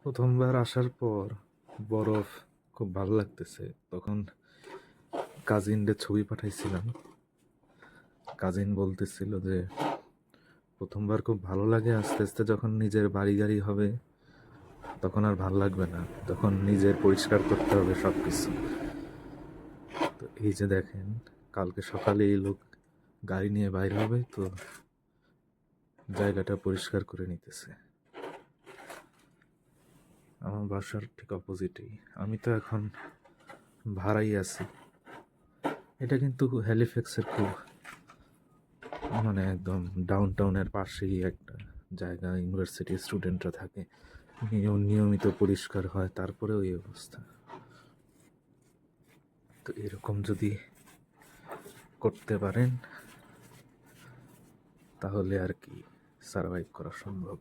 প্রথমবার আসার পর বরফ খুব ভালো লাগতেছে। তখন কাজিনদের ছবি পাঠাইছিলাম। কাজিন বলতেছিল যে প্রথমবার খুব ভালো লাগে, আস্তে আস্তে যখন নিজের বাড়ি গাড়ি হবে তখন আর ভালো লাগবে না, তখন নিজের পরিষ্কার করতে হবে সব কিছু। তো এই যে দেখেন, কালকে সকালে এই লোক গাড়ি নিয়ে বাইরে হবে, তো জায়গাটা পরিষ্কার করে নিতেছে। আমার বাসার ঠিক অপোজিটেই। আমি তো এখন ভাড়াই আছি। এটা কিন্তু হ্যালিফ্যাক্সের খুব একদম ডাউন টাউনের পাশেই একটা জায়গা। ইউনিভার্সিটির স্টুডেন্টরা থাকে, নিয়মিত পরিষ্কার হয়, তারপরেও এই অবস্থা। তো এরকম যদি করতে পারেন তাহলে আর কি সার্ভাইভ করা সম্ভব।